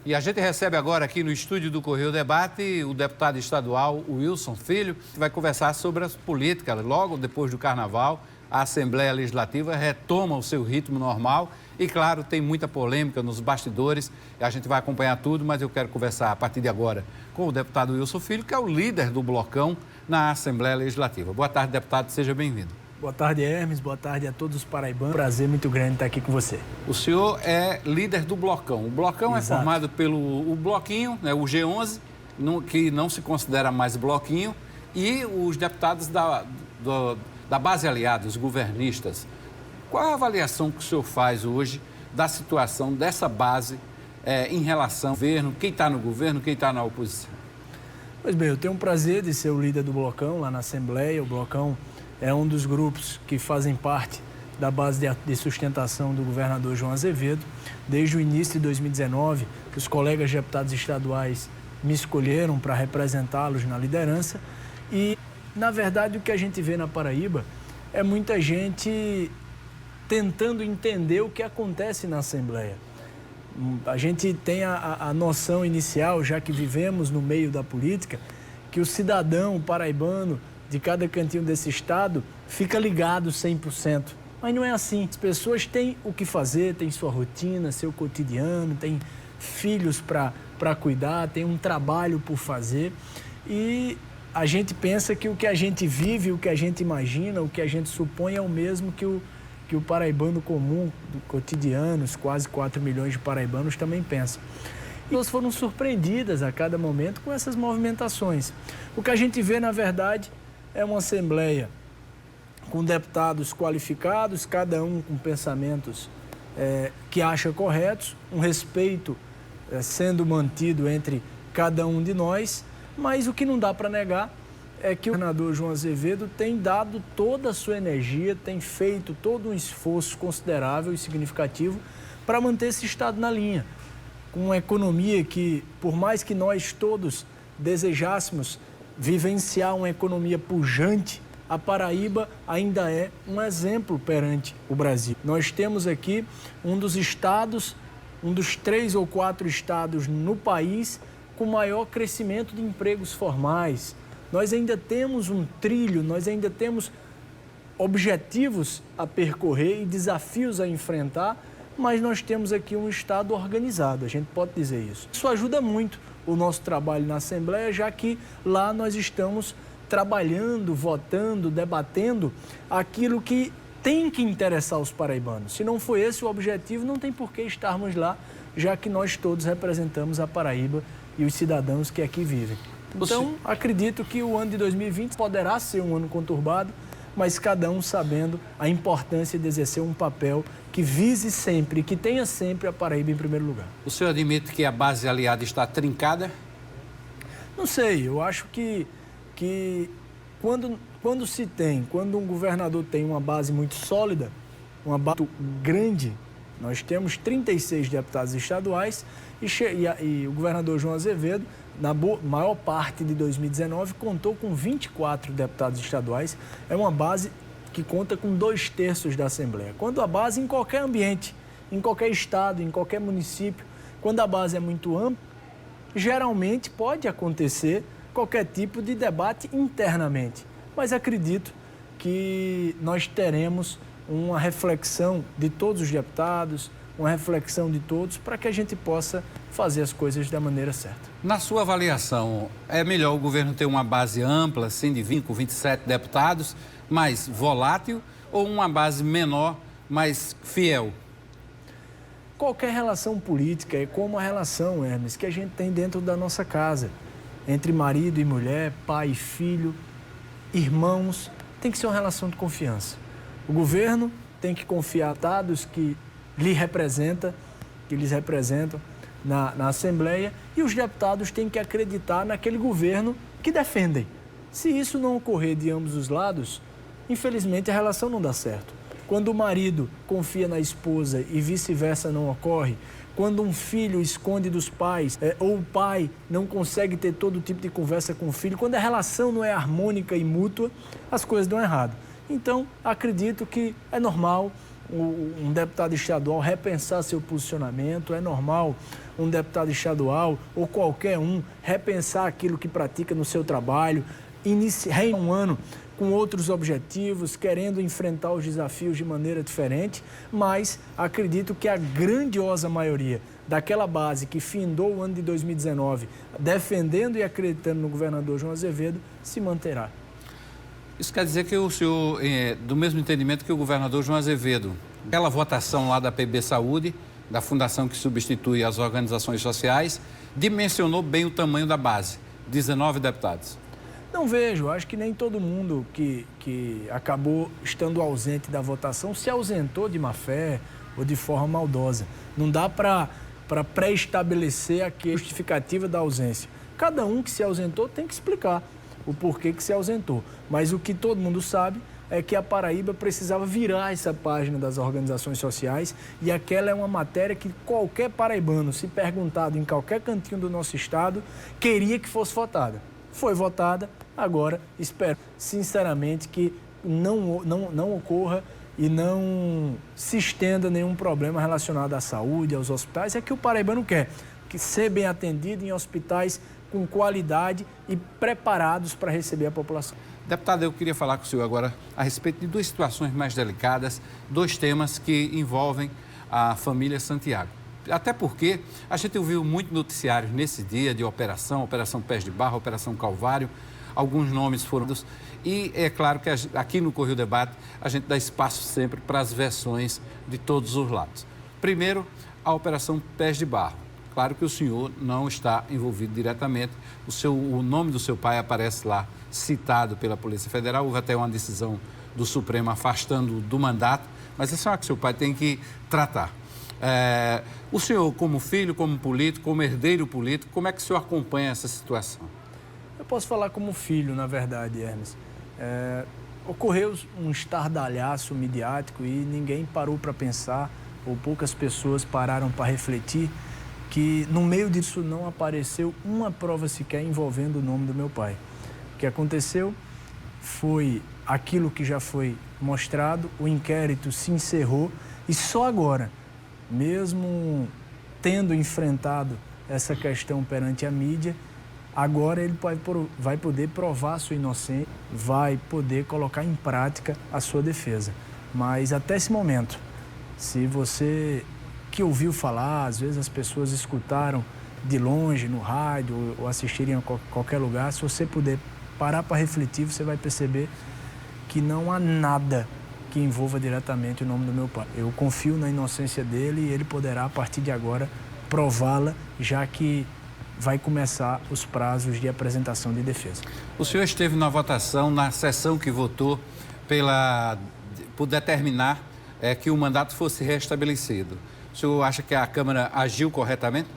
E a gente recebe agora aqui no estúdio do Correio Debate o deputado estadual Wilson Filho, que vai conversar sobre as políticas. Logo depois do Carnaval, a Assembleia Legislativa retoma o seu ritmo normal e, claro, tem muita polêmica nos bastidores. A gente vai acompanhar tudo, mas eu quero conversar a partir de agora com o deputado Wilson Filho, que é o líder do blocão na Assembleia Legislativa. Boa tarde, deputado, seja bem-vindo. Boa tarde, Hermes. Boa tarde a todos os paraibanos. Prazer muito grande estar aqui com você. O senhor é líder do blocão. O blocão Exato. É formado pelo bloquinho, né, o G11, que não se considera mais bloquinho, e os deputados da base aliada, os governistas. Qual a avaliação que o senhor faz hoje da situação dessa base em relação ao governo, quem está no governo, quem está na oposição? Pois bem, eu tenho o prazer de ser o líder do blocão lá na Assembleia. O blocão é um dos grupos que fazem parte da base de sustentação do governador João Azevedo. Desde o início de 2019, os colegas deputados estaduais me escolheram para representá-los na liderança. E, na verdade, o que a gente vê na Paraíba é muita gente tentando entender o que acontece na Assembleia. A gente tem a noção inicial, já que vivemos no meio da política, que o cidadão paraibano de cada cantinho desse estado fica ligado 100%. Mas não é assim. As pessoas têm o que fazer, têm sua rotina, seu cotidiano, têm filhos para cuidar, têm um trabalho por fazer. E a gente pensa que o que a gente vive, o que a gente imagina, o que a gente supõe é o mesmo que o paraibano comum, do cotidiano, os quase 4 milhões de paraibanos também pensam. E elas foram surpreendidas a cada momento com essas movimentações. O que a gente vê, na verdade, é uma Assembleia com deputados qualificados, cada um com pensamentos que acha corretos, um respeito sendo mantido entre cada um de nós, mas o que não dá para negar é que o governador João Azevedo tem dado toda a sua energia, tem feito todo um esforço considerável e significativo para manter esse estado na linha, com uma economia que, por mais que nós todos desejássemos vivenciar uma economia pujante, a Paraíba ainda é um exemplo perante o Brasil. Nós temos aqui um dos estados, um dos 3 ou 4 estados no país com maior crescimento de empregos formais. Nós ainda temos um trilho, nós ainda temos objetivos a percorrer e desafios a enfrentar, mas nós temos aqui um estado organizado, a gente pode dizer isso. Isso ajuda muito o nosso trabalho na Assembleia, já que lá nós estamos trabalhando, votando, debatendo aquilo que tem que interessar os paraibanos. Se não for esse o objetivo, não tem por que estarmos lá, já que nós todos representamos a Paraíba e os cidadãos que aqui vivem. Então, acredito que o ano de 2020 poderá ser um ano conturbado, mas cada um sabendo a importância de exercer um papel que vise sempre, que tenha sempre a Paraíba em primeiro lugar. O senhor admite que a base aliada está trincada? Não sei, eu acho que quando um governador tem uma base muito sólida, uma base muito grande, nós temos 36 deputados estaduais e o governador João Azevedo, na maior parte de 2019, contou com 24 deputados estaduais. É uma base que conta com 2/3 da Assembleia. Quando a base, em qualquer ambiente, em qualquer estado, em qualquer município, quando a base é muito ampla, geralmente pode acontecer qualquer tipo de debate internamente. Mas acredito que nós teremos uma reflexão de todos os deputados, uma reflexão de todos, para que a gente possa fazer as coisas da maneira certa. Na sua avaliação, é melhor o governo ter uma base ampla, assim, de 20, 27 deputados, mais volátil, ou uma base menor, mais fiel? Qualquer relação política é como a relação, Hermes, que a gente tem dentro da nossa casa, entre marido e mulher, pai e filho, irmãos, tem que ser uma relação de confiança. O governo tem que confiar a deputados que lhes representam na Assembleia, e os deputados têm que acreditar naquele governo que defendem. Se isso não ocorrer de ambos os lados, infelizmente a relação não dá certo. Quando o marido confia na esposa e vice-versa não ocorre, quando um filho esconde dos pais, ou o pai não consegue ter todo tipo de conversa com o filho, quando a relação não é harmônica e mútua, as coisas dão errado. Então, acredito que é normal um deputado estadual repensar seu posicionamento, é normal um deputado estadual ou qualquer um repensar aquilo que pratica no seu trabalho, iniciar um ano com outros objetivos, querendo enfrentar os desafios de maneira diferente, mas acredito que a grandiosa maioria daquela base que findou o ano de 2019 defendendo e acreditando no governador João Azevedo se manterá. Isso quer dizer que o senhor é do mesmo entendimento que o governador João Azevedo. Aquela votação lá da PB Saúde, da fundação que substitui as organizações sociais, dimensionou bem o tamanho da base, 19 deputados. Não vejo, acho que nem todo mundo que acabou estando ausente da votação se ausentou de má fé ou de forma maldosa. Não dá para pré-estabelecer a justificativa da ausência. Cada um que se ausentou tem que explicar o porquê que se ausentou. Mas o que todo mundo sabe é que a Paraíba precisava virar essa página das organizações sociais e aquela é uma matéria que qualquer paraibano, se perguntado em qualquer cantinho do nosso estado, queria que fosse votada. Foi votada, agora espero sinceramente que não ocorra e não se estenda nenhum problema relacionado à saúde, aos hospitais. É que o paraibano quer que ser bem atendido em hospitais com qualidade e preparados para receber a população. Deputado, eu queria falar com o senhor agora a respeito de duas situações mais delicadas, dois temas que envolvem a família Santiago. Até porque a gente ouviu muito noticiários nesse dia de Operação Pés de Barro, Operação Calvário, alguns nomes foram dados. E é claro que aqui no Correio Debate a gente dá espaço sempre para as versões de todos os lados. Primeiro, a Operação Pés de Barro. Claro que o senhor não está envolvido diretamente, o nome do seu pai aparece lá citado pela Polícia Federal, houve até uma decisão do Supremo afastando do mandato, mas essa é uma que seu pai tem que tratar. O senhor, como filho, como político, como herdeiro político, como é que o senhor acompanha essa situação? Eu posso falar como filho, na verdade, Hermes. Ocorreu um estardalhaço midiático e ninguém parou para pensar, ou poucas pessoas pararam para refletir, que no meio disso não apareceu uma prova sequer envolvendo o nome do meu pai. O que aconteceu foi aquilo que já foi mostrado, o inquérito se encerrou e só agora, mesmo tendo enfrentado essa questão perante a mídia, agora ele vai poder provar sua inocência, vai poder colocar em prática a sua defesa. Mas até esse momento, se você que ouviu falar, às vezes as pessoas escutaram de longe, no rádio ou assistirem a qualquer lugar, se você puder parar para refletir, você vai perceber que não há nada que envolva diretamente o nome do meu pai. Eu confio na inocência dele e ele poderá, a partir de agora, prová-la, já que vai começar os prazos de apresentação de defesa. O senhor esteve na votação, na sessão que votou por determinar que o mandato fosse restabelecido. O senhor acha que a Câmara agiu corretamente?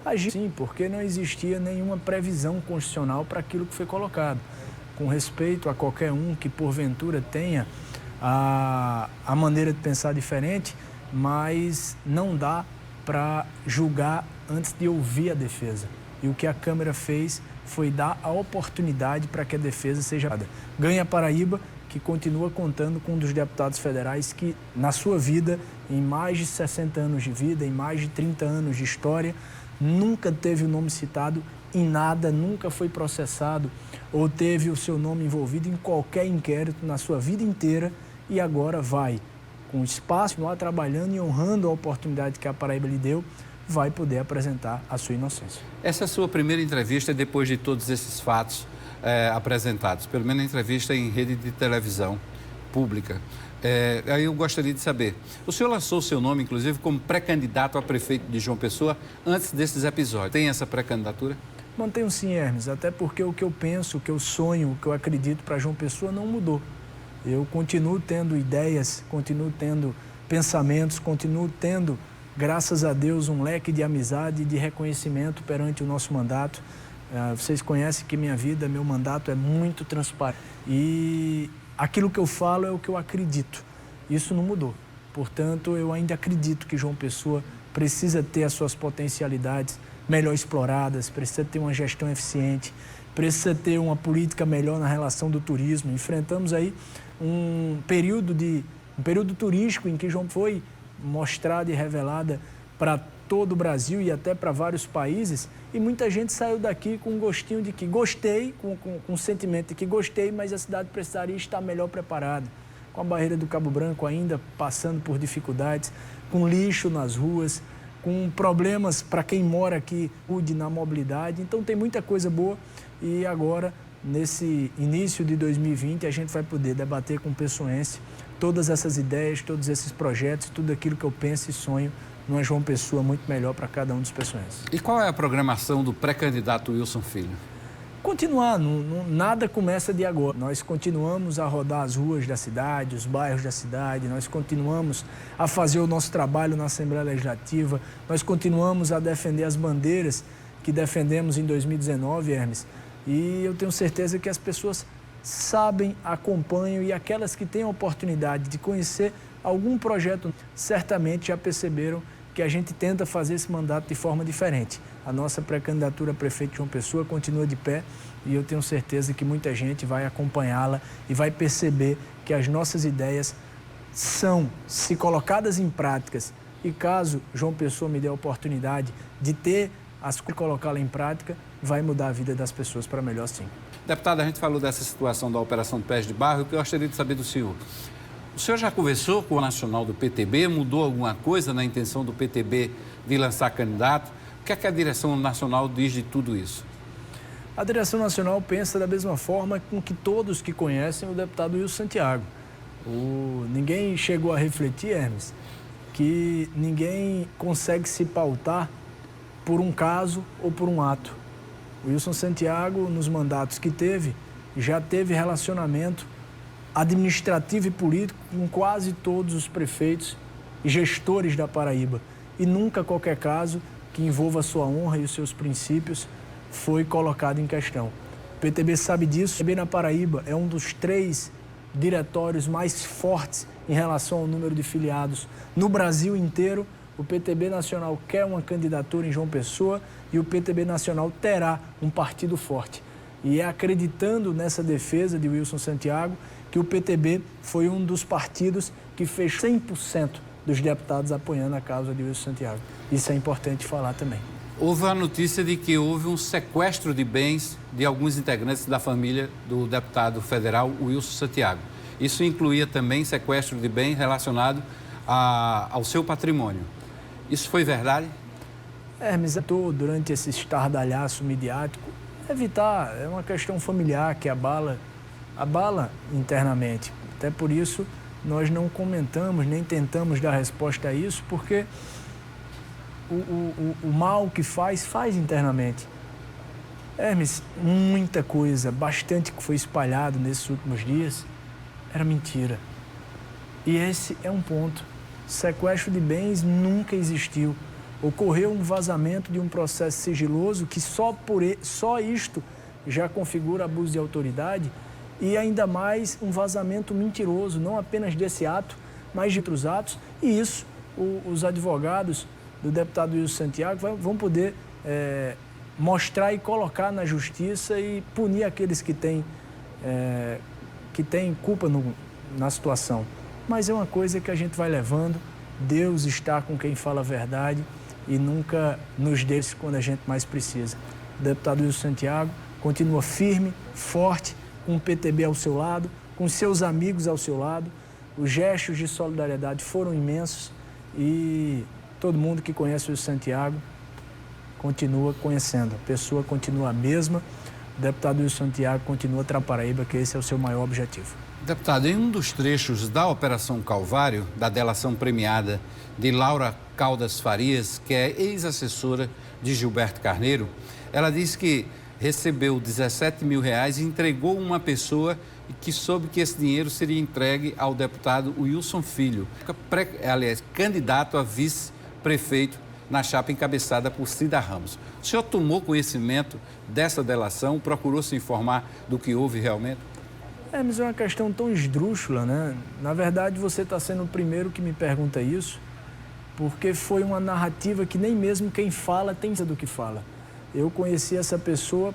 Agiu sim, porque não existia nenhuma previsão constitucional para aquilo que foi colocado. Com respeito a qualquer um que porventura tenha a maneira de pensar diferente, mas não dá para julgar antes de ouvir a defesa. E o que a Câmara fez foi dar a oportunidade para que a defesa seja dada. Ganha a Paraíba, que continua contando com um dos deputados federais que, na sua vida, em mais de 60 anos de vida, em mais de 30 anos de história, nunca teve o nome citado em nada, nunca foi processado ou teve o seu nome envolvido em qualquer inquérito na sua vida inteira e agora vai, com espaço, lá trabalhando e honrando a oportunidade que a Paraíba lhe deu, vai poder apresentar a sua inocência. Essa é a sua primeira entrevista depois de todos esses fatos apresentados, pelo menos a entrevista em rede de televisão pública. Aí eu gostaria de saber, o senhor lançou o seu nome, inclusive, como pré-candidato a prefeito de João Pessoa antes desses episódios. Tem essa pré-candidatura? Mantenho sim, Hermes, até porque o que eu penso, o que eu sonho, o que eu acredito para João Pessoa não mudou. Eu continuo tendo ideias, continuo tendo pensamentos, continuo tendo, graças a Deus, um leque de amizade e de reconhecimento perante o nosso mandato. Vocês conhecem que minha vida, meu mandato é muito transparente. E aquilo que eu falo é o que eu acredito. Isso não mudou. Portanto, eu ainda acredito que João Pessoa precisa ter as suas potencialidades melhor exploradas, precisa ter uma gestão eficiente, precisa ter uma política melhor na relação do turismo. Enfrentamos aí um período de um período turístico em que João foi mostrada e revelada para todo o Brasil e até para vários países, e muita gente saiu daqui com um gostinho de que gostei, com um sentimento de que gostei, mas a cidade precisaria estar melhor preparada, com a barreira do Cabo Branco ainda passando por dificuldades, com lixo nas ruas, com problemas para quem mora aqui, na mobilidade. Então tem muita coisa boa e agora, nesse início de 2020, a gente vai poder debater com o pessoense todas essas ideias, todos esses projetos, tudo aquilo que eu penso e sonho numa João Pessoa muito melhor para cada um dos pessoenses. E qual é a programação do pré-candidato Wilson Filho? Continuar, nada começa de agora. Nós continuamos a rodar as ruas da cidade, os bairros da cidade, nós continuamos a fazer o nosso trabalho na Assembleia Legislativa, nós continuamos a defender as bandeiras que defendemos em 2019, Hermes, e eu tenho certeza que as pessoas sabem, acompanham, e aquelas que têm a oportunidade de conhecer algum projeto certamente já perceberam que a gente tenta fazer esse mandato de forma diferente. A nossa pré-candidatura a prefeito de João Pessoa continua de pé e eu tenho certeza que muita gente vai acompanhá-la e vai perceber que as nossas ideias são, se colocadas em práticas, e caso João Pessoa me dê a oportunidade de colocá-la em prática, vai mudar a vida das pessoas para melhor, sim. Deputado, a gente falou dessa situação da Operação Pés de Barro, o que eu gostaria de saber do senhor. O senhor já conversou com o nacional do PTB? Mudou alguma coisa na intenção do PTB de lançar candidato? O que é que a direção nacional diz de tudo isso? A direção nacional pensa da mesma forma com que todos que conhecem o deputado Wilson Santiago. Ninguém chegou a refletir, Hermes, que ninguém consegue se pautar por um caso ou por um ato. O Wilson Santiago, nos mandatos que teve, já teve relacionamento administrativo e político com quase todos os prefeitos e gestores da Paraíba. E nunca qualquer caso que envolva a sua honra e os seus princípios foi colocado em questão. O PTB sabe disso. O PTB na Paraíba é um dos 3 diretórios mais fortes em relação ao número de filiados no Brasil inteiro. O PTB Nacional quer uma candidatura em João Pessoa e o PTB Nacional terá um partido forte. E é acreditando nessa defesa de Wilson Santiago que o PTB foi um dos partidos que fez 100% dos deputados apoiando a causa de Wilson Santiago. Isso é importante falar também. Houve a notícia de que houve um sequestro de bens de alguns integrantes da família do deputado federal Wilson Santiago. Isso incluía também sequestro de bens relacionado ao seu patrimônio. Isso foi verdade? Hermes, durante esse estardalhaço midiático, evitar, é uma questão familiar que abala internamente. Até por isso, nós não comentamos, nem tentamos dar resposta a isso, porque o mal que faz internamente. Hermes, muita coisa, bastante que foi espalhado nesses últimos dias, era mentira. E esse é um ponto. Sequestro de bens nunca existiu. Ocorreu um vazamento de um processo sigiloso que só isto já configura abuso de autoridade, e ainda mais um vazamento mentiroso, não apenas desse ato, mas de outros atos. E isso, os advogados do deputado Wilson Santiago vão poder mostrar e colocar na justiça e punir aqueles que têm culpa na situação. Mas é uma coisa que a gente vai levando. Deus está com quem fala a verdade e nunca nos deixa quando a gente mais precisa. O deputado Wilson Santiago continua firme, forte, com o PTB ao seu lado, com seus amigos ao seu lado. Os gestos de solidariedade foram imensos e todo mundo que conhece o Santiago continua conhecendo. A pessoa continua a mesma. O deputado Wilson Santiago continua a Paraíba, que esse é o seu maior objetivo. Deputado, em um dos trechos da Operação Calvário, da delação premiada de Laura Caldas Farias, que é ex-assessora de Gilberto Carneiro, ela diz que recebeu 17 mil reais e entregou uma pessoa e que soube que esse dinheiro seria entregue ao deputado Wilson Filho, candidato a vice-prefeito na chapa encabeçada por Cida Ramos. O senhor tomou conhecimento dessa delação, procurou se informar do que houve realmente? Mas é uma questão tão esdrúxula, né? Na verdade, você está sendo o primeiro que me pergunta isso, porque foi uma narrativa que nem mesmo quem fala tem do que fala. Eu conheci essa pessoa,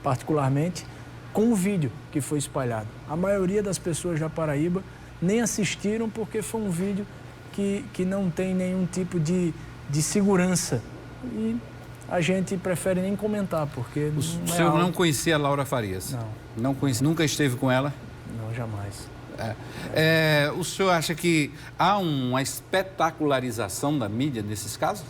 particularmente, com o vídeo que foi espalhado. A maioria das pessoas da Paraíba nem assistiram porque foi um vídeo que não tem nenhum tipo de segurança. E a gente prefere nem comentar, porque O senhor não conhecia a Laura Farias? Não. Não conhecia, nunca esteve com ela? Não, jamais. O senhor acha que há uma espetacularização da mídia nesses casos?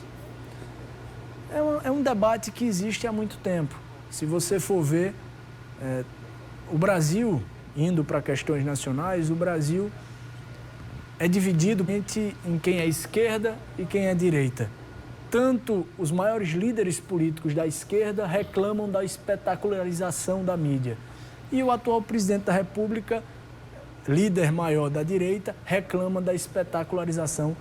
É um debate que existe há muito tempo. Se você for ver, o Brasil, indo para questões nacionais, o Brasil é dividido em quem é esquerda e quem é direita. Tanto os maiores líderes políticos da esquerda reclamam da espetacularização da mídia. E o atual presidente da República, líder maior da direita, reclama da espetacularização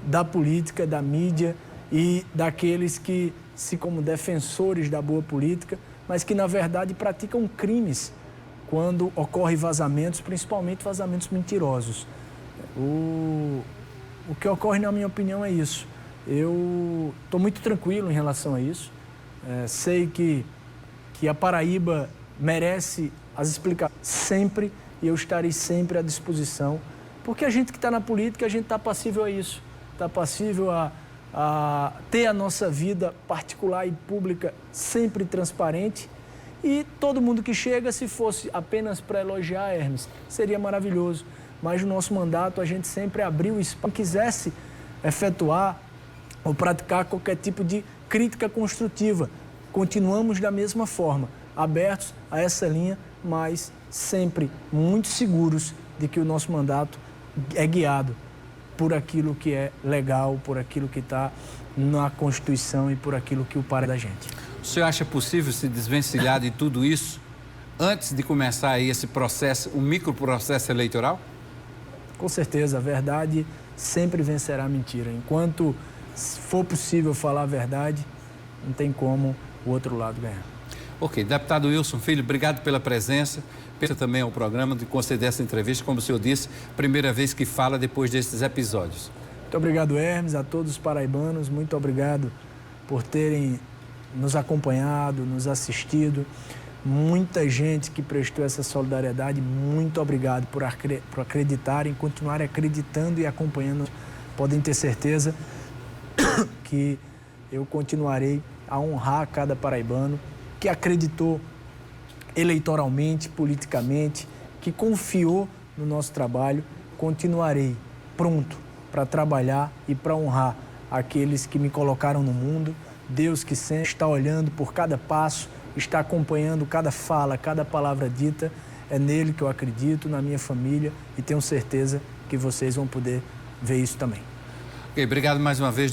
da política, da mídia e daqueles que se como defensores da boa política, mas que na verdade praticam crimes quando ocorrem vazamentos, principalmente vazamentos mentirosos. O que ocorre, na minha opinião, é isso. Eu estou muito tranquilo em relação a isso. Sei que a Paraíba merece as explicações sempre, e eu estarei sempre à disposição, porque a gente que está na política, a gente está passível a isso, está passível a ter a nossa vida particular e pública sempre transparente, e todo mundo que chega, se fosse apenas para elogiar Hermes, seria maravilhoso, mas no nosso mandato a gente sempre abriu espaço. Quem quisesse efetuar ou praticar qualquer tipo de crítica construtiva, continuamos da mesma forma, abertos a essa linha, mas sempre muito seguros de que o nosso mandato é guiado por aquilo que é legal, por aquilo que está na Constituição e por aquilo que o para da gente. O senhor acha possível se desvencilhar de tudo isso antes de começar aí esse processo, um microprocesso eleitoral? Com certeza, a verdade sempre vencerá a mentira. Enquanto for possível falar a verdade, não tem como o outro lado ganhar. Ok, deputado Wilson Filho, obrigado pela presença. Pensa também ao programa de conceder essa entrevista, como o senhor disse, primeira vez que fala depois desses episódios. Muito obrigado, Hermes, a todos os paraibanos, muito obrigado por terem nos acompanhado, nos assistido. Muita gente que prestou essa solidariedade, muito obrigado por acreditarem, continuarem acreditando e acompanhando. Podem ter certeza que eu continuarei a honrar cada paraibano que acreditou eleitoralmente, politicamente, que confiou no nosso trabalho. Continuarei pronto para trabalhar e para honrar aqueles que me colocaram no mundo. Deus que sempre está olhando por cada passo, está acompanhando cada fala, cada palavra dita. É nele que eu acredito, na minha família, e tenho certeza que vocês vão poder ver isso também. Ok, obrigado mais uma vez.